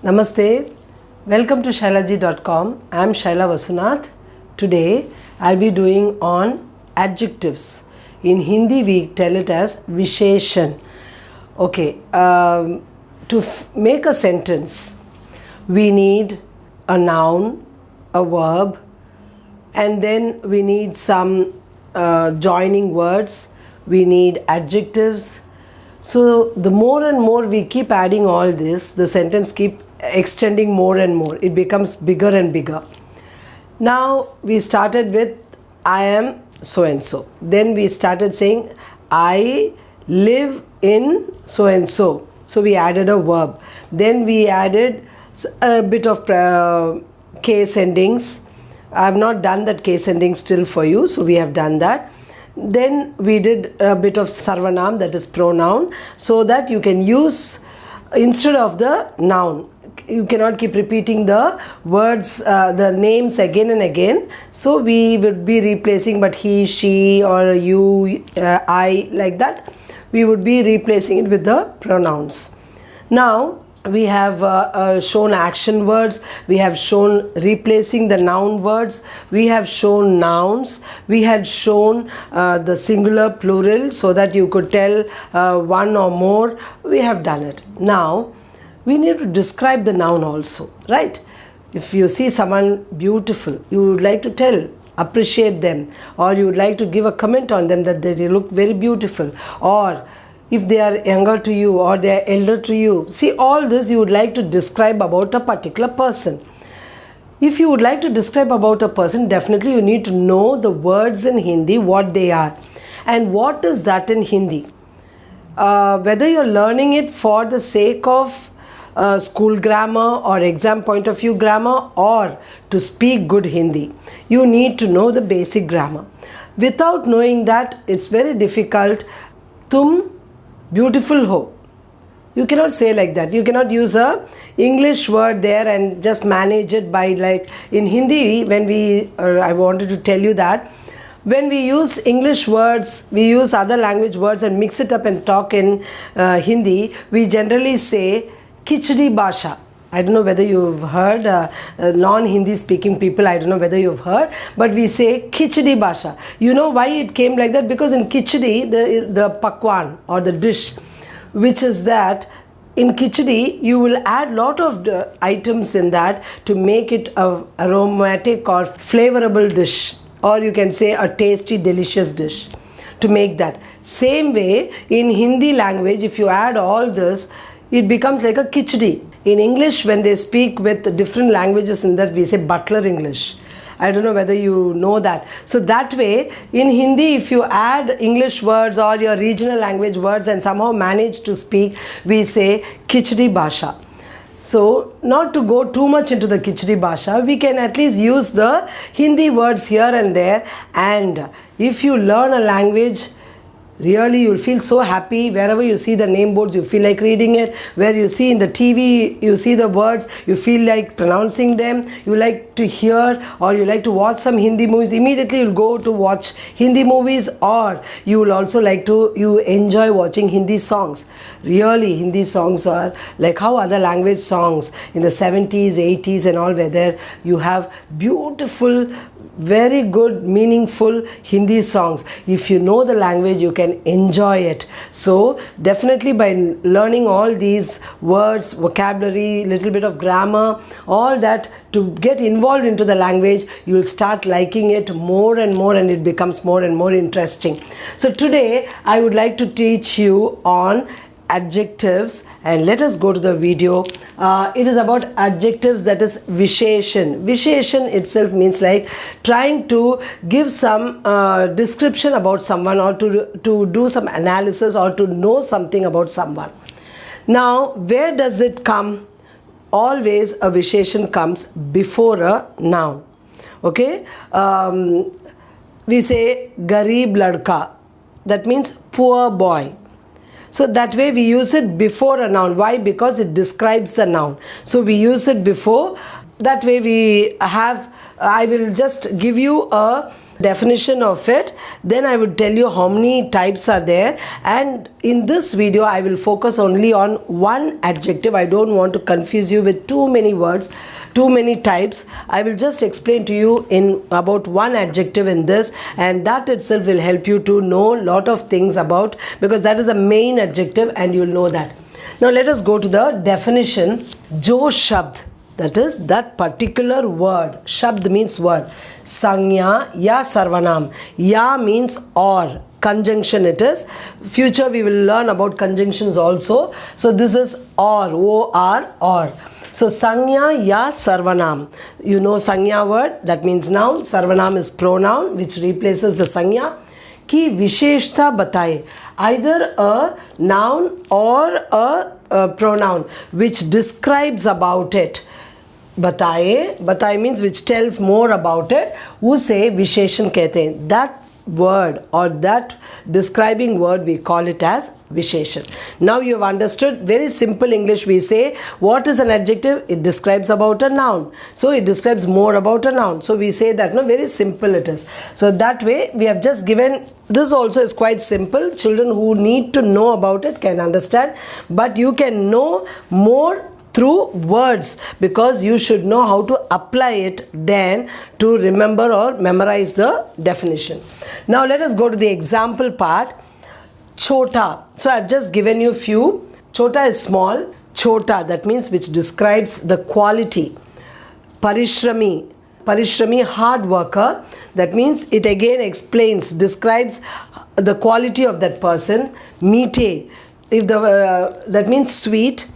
Namaste. Welcome to shailaji.com. I am Shaila Vasunath. Today I'll be doing on adjectives. In Hindi we tell it as Visheshan. Okay, to make a sentence, we need a noun, a verb, and then we need some joining words. We need adjectives. So the more and more we keep adding all this, the sentence keep extending more and more. It becomes bigger and bigger. Now we started with I am so and so. Then we started saying I live in so and so. So we added a verb. Then we added a bit of case endings. I have not done that case ending still for you, so we have done that. Then we did a bit of sarvanam, that is pronoun, so that you can use instead of the noun. You cannot keep repeating the words, the names again and again. So we would be replacing, but he, she, or you, I, like that. We would be replacing it with the pronouns. Now we have shown action words, we have shown replacing the noun words, we have shown nouns, we had shown the singular plural so that you could tell one or more. We have done it. Now we need to describe the noun also, right? If you see someone beautiful, you would like to tell, appreciate them, or you would like to give a comment on them that they look very beautiful, or if they are younger to you or they are elder to you. See, all this you would like to describe about a particular person. If you would like to describe about a person, definitely you need to know the words in Hindi, what they are. And what is that in Hindi? Whether you're learning it for the sake of school grammar or exam point of view grammar or to speak good Hindi, you need to know the basic grammar. Without knowing that, it's very difficult. Tum beautiful ho. You cannot say like that. You cannot use a English word there and just manage it by, like in Hindi, when we, I wanted to tell you that when we use English words, we use other language words and mix it up and talk in Hindi, we generally say Khichdi Basha. I don't know whether you've heard, non-Hindi speaking people, I don't know whether you've heard, but we say Khichdi Basha. You know why it came like that? Because in Khichdi, the pakwan or the dish, which is that in Khichdi, you will add lot of items in that to make it a aromatic or flavorable dish, or you can say a tasty, delicious dish. To make that. Same way, in Hindi language, if you add all this, it becomes like a khichdi. In English, when they speak with different languages in that, we say butler English. I don't know whether you know that. So that way, in Hindi, if you add English words or your regional language words and somehow manage to speak, we say khichdi basha. So not to go too much into the khichdi basha, we can at least use the Hindi words here and there. And if you learn a language, really you'll feel so happy. Wherever you see the name boards, you feel like reading it. Where you see in the TV, you see the words, you feel like pronouncing them. You like to hear or you like to watch some Hindi movies. Immediately you'll go to watch Hindi movies, or you will also like to, you enjoy watching Hindi songs. Really, Hindi songs are like how other language songs in the 70s, 80s and all were there. You have beautiful, very good, meaningful Hindi songs. If you know the language, you can enjoy it. So definitely by learning all these words, vocabulary, little bit of grammar, all that, to get involved into the language, you will start liking it more and more, and it becomes more and more interesting. So today I would like to teach you on adjectives, and let us go to the video. It is about adjectives, that is Visheshan. Visheshan itself means like trying to give some description about someone, or to do some analysis, or to know something about someone. Now where does it come? Always a Visheshan comes before a noun. Okay, we say Garib Ladka, that means poor boy. So that way we use it before a noun. Why? Because it describes the noun. So we use it before. That way we have I will just give you a definition of it, then I would tell you how many types are there, and in this video I will focus only on one adjective. I don't want to confuse you with too many words, too many types. I will just explain to you in about one adjective in this, and that itself will help you to know a lot of things about, because that is a main adjective and you'll know that. Now let us go to the definition. Jo shabd, that is that particular word. Shabd means word. Sanya ya sarvanam. Ya means or. Conjunction it is. Future we will learn about conjunctions also. So this is or. O-R, or. So sanya ya sarvanam. You know sanya word, that means noun. Sarvanam is pronoun which replaces the sanya. की विशेषता बताए, either a noun or a pronoun which describes about it. बताए means which tells more about it, उसे विशेषण कहते हैं. That word or that describing word we call it as visheshan. Now you have understood. Very simple English we say, what is an adjective? It describes about a noun, so it describes more about a noun, so we say that. No, very simple it is. So that way we have just given. This also is quite simple. Children who need to know about it can understand, but you can know more through words, because you should know how to apply it then to remember or memorize the definition. Now let us go to the example part. Chota. So I have just given you few. Chota is small. Chota, that means which describes the quality. Parishrami. Parishrami, hard worker. That means it again explains, describes the quality of that person. Meete, if the that means sweet.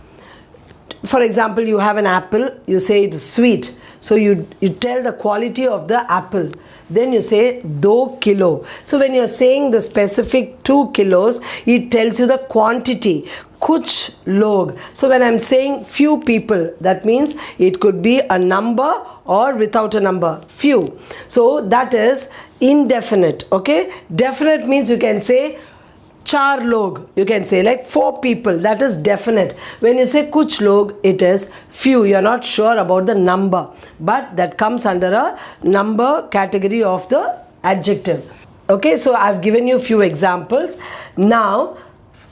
For example, you have an apple, you say it is sweet. So you tell the quality of the apple. Then you say 2 kilo. So when you are saying the specific 2 kilos, it tells you the quantity. Kuch log. So when I am saying few people, that means it could be a number or without a number. Few. So that is indefinite. Okay. Definite means you can say char log, you can say like 4 people, that is definite. When you say kuch log, it is few. You are not sure about the number, but that comes under a number category of the adjective. Okay, so I have given you few examples. Now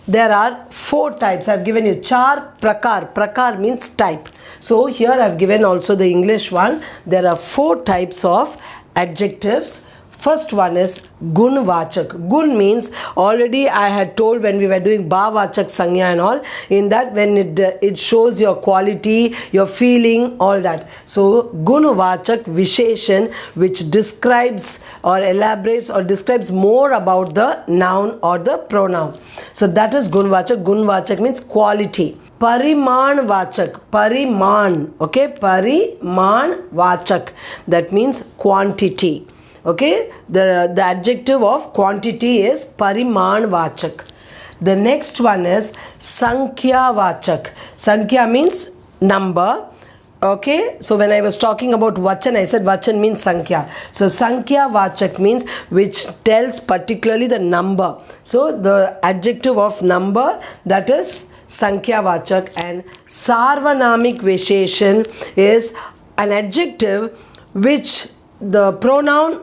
there are 4 types. I have given you char prakar. Prakar means type. So here I have given also the English one. There are 4 types of adjectives. First one is gunvachak. Gun means, already I had told when we were doing bhavachak sanya and all, in that when it shows your quality, your feeling, all that. So gunvachak visheshan, which describes or elaborates or describes more about the noun or the pronoun. So that is gunvachak. Gunvachak means quality. Pariman vachak. Pariman. Okay. Pariman vachak. That means quantity. Okay, the adjective of quantity is pariman vachak. The next one is sankhya vachak. Sankhya means number. Okay, so when I was talking about vachan, I said vachan means sankhya. So sankhya vachak means which tells particularly the number. So the adjective of number, that is sankhya vachak. And sarvanamik visheshan is an adjective which the pronoun,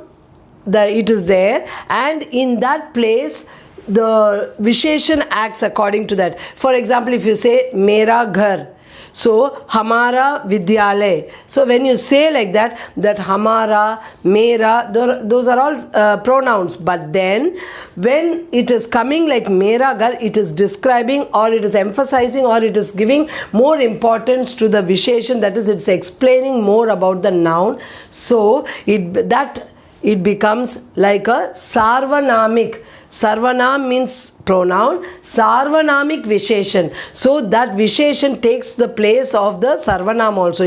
it is there, and in that place the visheshan acts according to that. For example, if you say mera ghar, so hamara vidyalay. So when you say like that hamara, mera, those are all pronouns. But then when it is coming like mera ghar, it is describing or it is emphasizing or it is giving more importance to the visheshan, that is, it's explaining more about the noun. So it becomes like a sarvanamik. Sarvanam means pronoun. Sarvanamik visheshan. So that visheshan takes the place of the sarvanam also.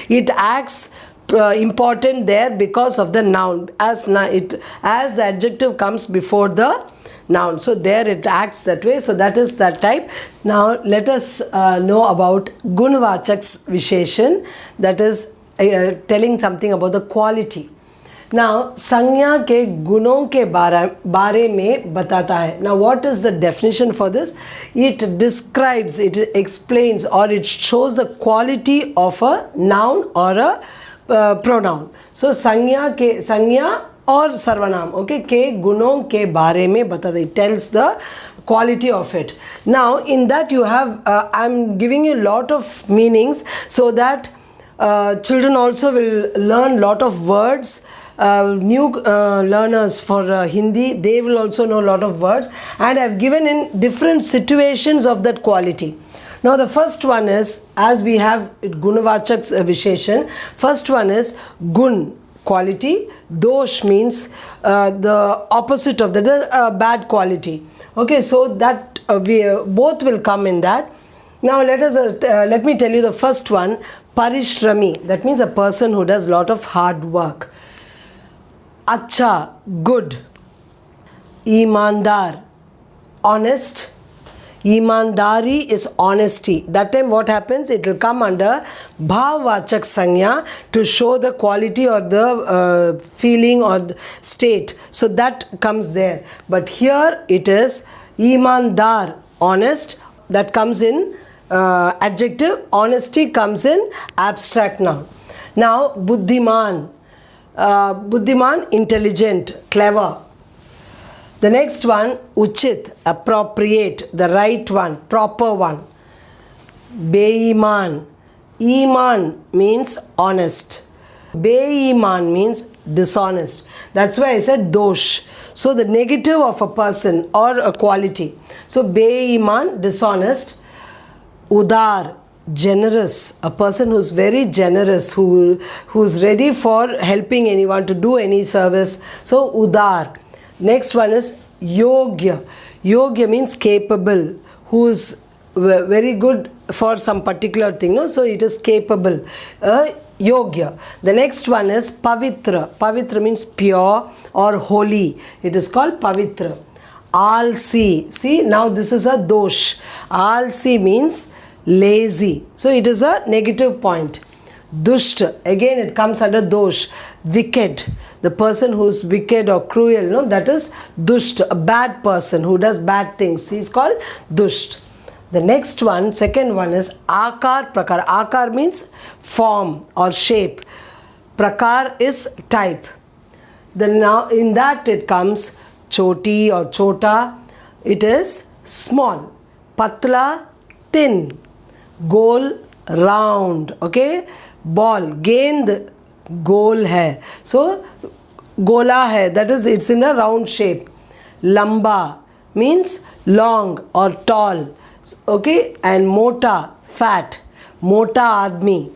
It acts important there because of the noun. As the adjective comes before the noun. So there it acts that way. So that is that type. Now let us know about gunvachak's visheshan. That is telling something about the quality. Now संज्ञा के गुणों के बारे में बताता है. Now what is the definition for this? It describes, it explains, or it shows the quality of a noun or a pronoun. So संज्ञा और सर्वनाम, okay, के गुणों के बारे में बताता, it tells the quality of it. Now in that you have I'm giving you a lot of meanings so that children also will learn lot of words. New learners for Hindi, they will also know a lot of words, and I've given in different situations of that quality. Now the first one is, as we have Gunavachak Visheshan, first one is Gun, quality. Dosh means the opposite of that, bad quality. Okay, so that we both will come in that. Now let me tell you the first one, Parishrami. That means a person who does lot of hard work. Acha, good. Imandar, honest. Imandari is honesty. That time what happens? It will come under Bhavvachak Sanya to show the quality or the feeling or the state. So that comes there. But here it is Imandar, honest. That comes in adjective. Honesty comes in abstract noun. Now Buddhiman. Buddhiman, intelligent, clever. The next one, Uchit, appropriate, the right one, proper one. Beiman. Iman means honest. Beiman means dishonest. That's why I said dosh. So the negative of a person or a quality. So Beiman, dishonest. Udar, generous, a person who's very generous, who's ready for helping anyone, to do any service. So Udar. Next one is Yogya. Yogya means capable, who's very good for some particular thing. No? So it is capable. Yogya. The next one is Pavitra. Pavitra means pure or holy. It is called Pavitra. Alsi. See, now this is a dosh. Alsi means lazy. So it is a negative point. Dusht, again it comes under dosh. Wicked, the person who's wicked or cruel, no, that is dusht, a bad person who does bad things. He's called dusht. The next one, second one is Akar Prakar. Akar means form or shape. Prakar is type. Then now in that it comes Choti or Chota. It is small. Patla, thin. Gol, round. Okay. Ball, gend, goal hai. So gola hai, that is it's in a round shape. Lamba means long or tall. Okay, and mota, fat. Mota admi.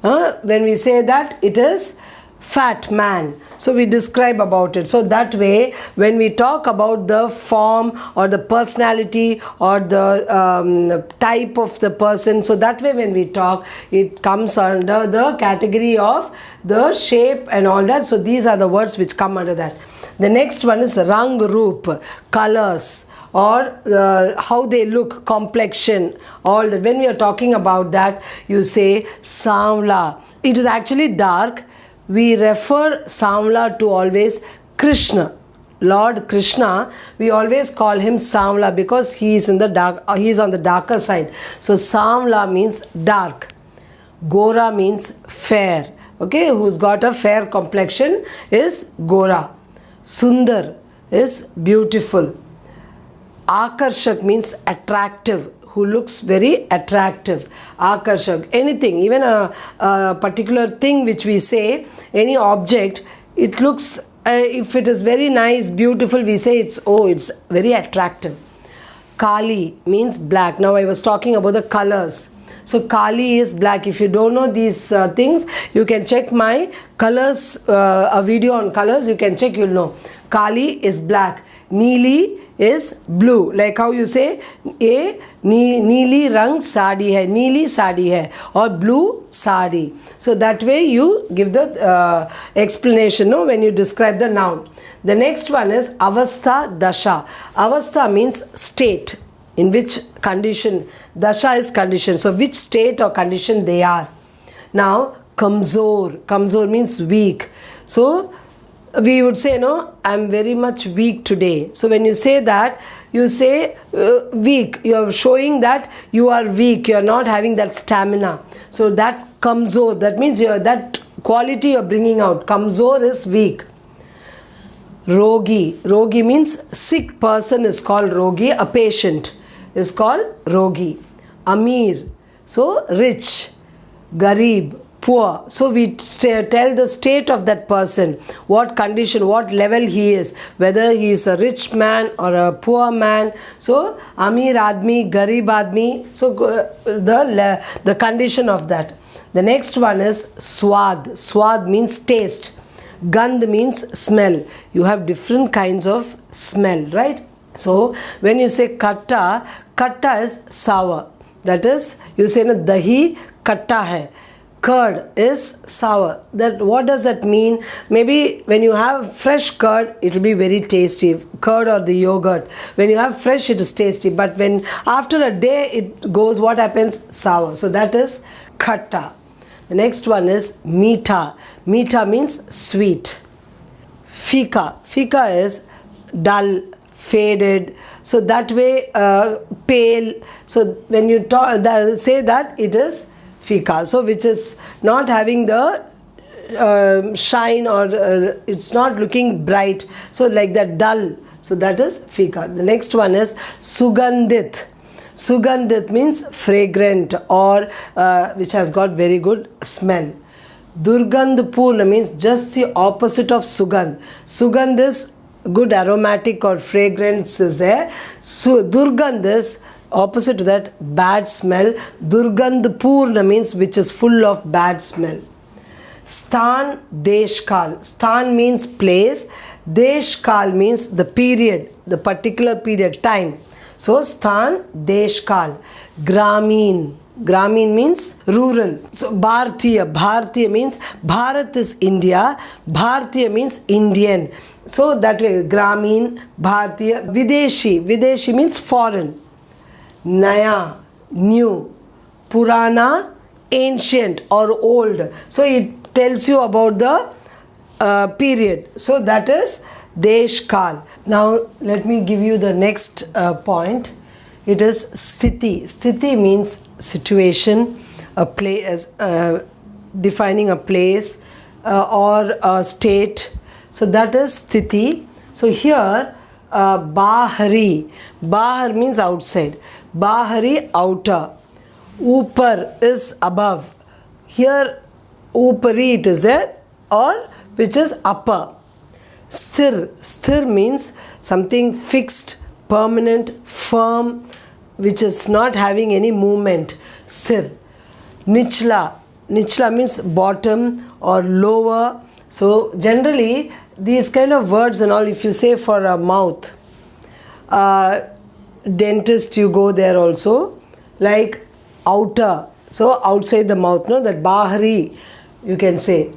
When we say that, it is fat man. So we describe about it. So that way, when we talk about the form or the personality or the type of the person, so that way when we talk, it comes under the category of the shape and all that. So these are the words which come under that. The next one is Rang Roop, colors, or how they look, complexion, all that. When we are talking about that, you say Samla. It is actually dark. We refer Samla to always Krishna. Lord Krishna, we always call him Samla because he is in the dark, he is on the darker side. So Samla means dark. Gora means fair. Okay, who's got a fair complexion is Gora. Sundar is beautiful. Akarshak means attractive, who looks very attractive. Akarshak, anything, even a particular thing which we say, any object, it looks, if it is very nice, beautiful, we say it's very attractive. Kali means black. Now I was talking about the colors. So Kali is black. If you don't know these things, you can check my colors, a video on colors, you can check, you'll know. Kali is black. Neeli is blue. Like how you say, neeli rang sadi hai, neeli sadi hai, or blue sadi. So that way you give the explanation, no, when you describe the noun. The next one is avastha dasha. Avastha means state, in which condition. Dasha is condition. So which state or condition they are. Now kamzor. Kamzor means weak. So we would say, no, I'm very much weak today. So when you say that, you say weak. You're showing that you are weak. You're not having that stamina. So that kamzor, that means you're that quality you're bringing out. Kamzor is weak. Rogi. Rogi means sick person is called rogi. A patient is called rogi. Amir. So rich. Garib. Poor. So we tell the state of that person, what condition, what level he is, whether he is a rich man or a poor man. So Amir Admi, Garib Admi. So the condition of that. The next one is swad. Swad means taste. Gandh means smell. You have different kinds of smell, right? So when you say katta, katta is sour. That is, you say na dahi katta hai. Curd is sour. That what does that mean? Maybe when you have fresh curd, it will be very tasty. Curd or the yogurt. When you have fresh, it is tasty. But when after a day it goes, what happens? Sour. So that is khatta. The next one is meetha. Meetha means sweet. Fika. Fika is dull, faded. So that way, pale. So when you say that, it is fika. So which is not having the shine, or it's not looking bright. So like that, dull. So that is fika. The next one is sugandhit. Sugandhit means fragrant, or which has got very good smell. Durgandhpurna means just the opposite of sugandh. Sugandh is good aromatic or fragrance is there. So durgandh is opposite to that, bad smell. Durgandhpurna means which is full of bad smell. Stan, Deshkal. Stan means place. Deshkal means the period, the particular period, time. So Stan, Deshkal. Gramin. Gramin means rural. So Bhartiya. Bhartiya means Bharat is India. Bhartiya means Indian. So that way, Gramin, Bhartiya. Videshi. Videshi means foreign. Naya, new. Purana, ancient or old. So it tells you about the period. So that is Deshkal. Now let me give you the next point. It is Sthiti. Sthiti means situation, a place, defining a place or a state. So that is Sthiti. So here Bahari. Bahar means outside. Bahari, outer. Upar is above. Here Upari it is there, or which is upper. Sthir. Sthir means something fixed, permanent, firm, which is not having any movement. Sthir. Nichla. Nichla means bottom or lower. So generally these kind of words and all, if you say for a mouth, dentist, you go there also, like outer, so outside the mouth, no, that bahari you can say.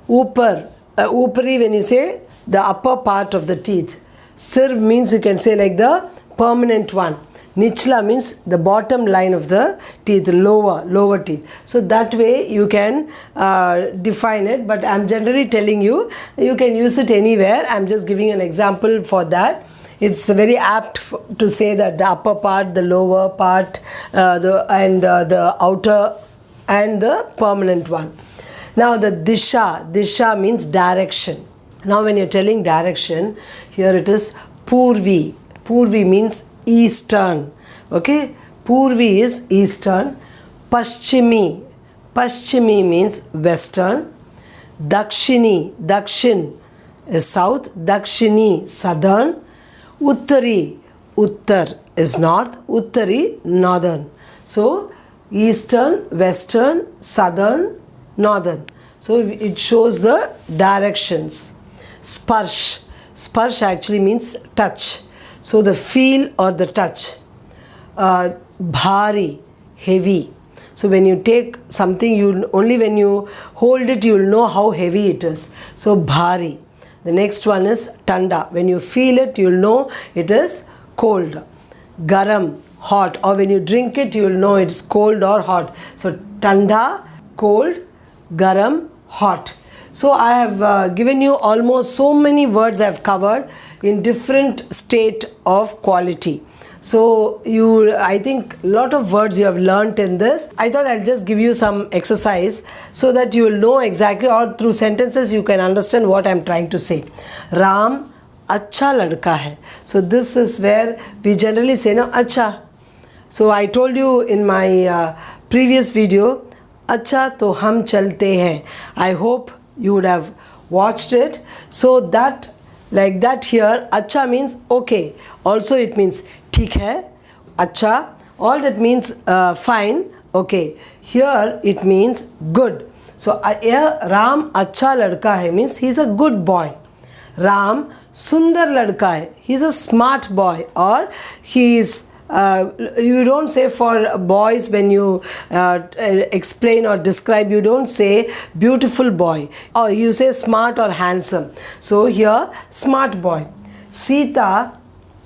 Upar, upari when you say the upper part of the teeth. Sir means you can say like the permanent one. Nichla means the bottom line of the teeth, lower teeth. So that way you can define it, but I'm generally telling you, you can use it anywhere. I'm just giving an example for that. It's very apt to say that the upper part, the lower part, the outer and the permanent one. Now the disha means direction. Now when you're telling direction, here it is Purvi. Purvi means eastern. Okay, Purvi is eastern. Paschimi. Paschimi means western. Dakshini. Dakshin is south. Dakshini, southern. Uttari. Uttar is north. Uttari, northern. So eastern, western, southern, northern. So it shows the directions. Sparsh. Sparsh actually means touch. So the feel or the touch. Bhari, heavy. So when you take something, only when you hold it, you will know how heavy it is. So bhari. The next one is tanda. When you feel it, you will know it is cold. Garam, hot. Or when you drink it, you will know it is cold or hot. So tanda, cold. Garam, hot. So I have given you almost so many words I have covered in different state of quality. So I think lot of words you have learnt in this. I thought I'll just give you some exercise so that you will know exactly, or through sentences you can understand what I'm trying to say. Ram अच्छा लड़का है. So this is where we generally say no अच्छा. So I told you in my previous video, अच्छा तो हम चलते हैं. I hope you would have watched it. So that, like that here, अच्छा means okay. Also it means ठीक है, अच्छा. All that means fine, okay. Here it means good. So here Ram अच्छा लड़का है means he's a good boy. Ram सुंदर लड़का है, he's a smart boy, or he is you don't say for boys when you explain or describe, you don't say beautiful boy, or you say smart or handsome. So here smart boy. Sita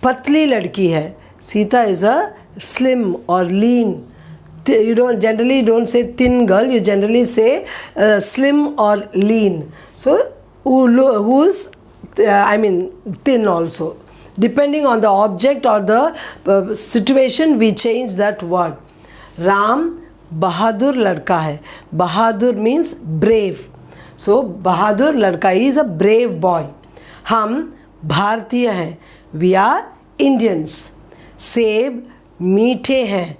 पतली लड़की है. Sita is a slim or lean. You generally don't say thin girl, you generally say slim or lean. So who's thin also. Depending on the object or the situation, we change that word. Ram बहादुर लड़का है. बहादुर means brave. So बहादुर लड़का is a brave boy. हम भारतीय हैं. We are Indians. सेब मीठे हैं.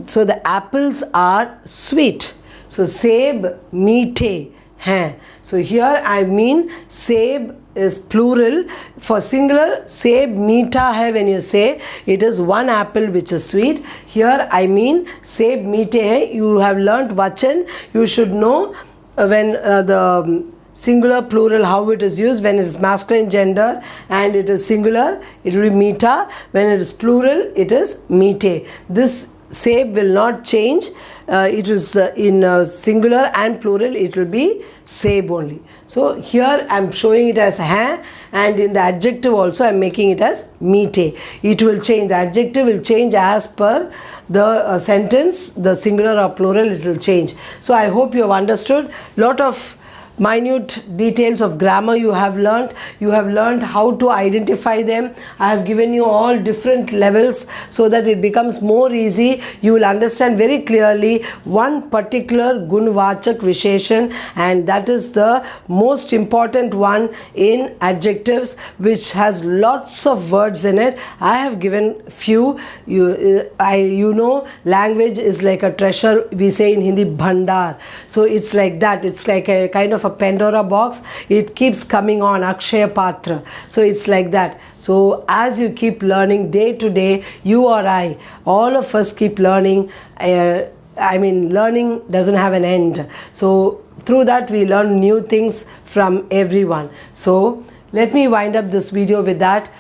So the apples are sweet. So सेब मीठे हैं. So here I mean सेब is plural. For singular, सेब मीठा है, when you say it is one apple which is sweet. Here I mean सेब मीठे हैं. You have learnt vachan. You should know when the singular plural how it is used. When it is masculine gender and it is singular, it will be meeta. When it is plural, it is meete. This सेब will not change. It is in singular and plural, it will be सेब only. So here I am showing it as hai, and in the adjective also I am making it as meete. It will change. The adjective will change as per the sentence, the singular or plural, it will change. So I hope you have understood. Lot of minute details of grammar you have learnt. You have learnt how to identify them. I have given you all different levels so that it becomes more easy. You will understand very clearly one particular gunvachak visheshan, and that is the most important one in adjectives, which has lots of words in it. I have given few. You know, language is like a treasure. We say in Hindi bhandar. So it's like that. It's like a kind of a Pandora box. It keeps coming on, Akshaya Patra. So it's like that. So as you keep learning day to day, you or I, all of us keep learning. Learning doesn't have an end. So through that we learn new things from everyone. So let me wind up this video with that.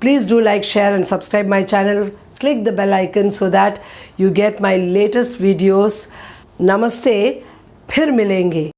Please do like, share and subscribe my channel. Click the bell icon so that you get my latest videos. Namaste. फिर मिलेंगे.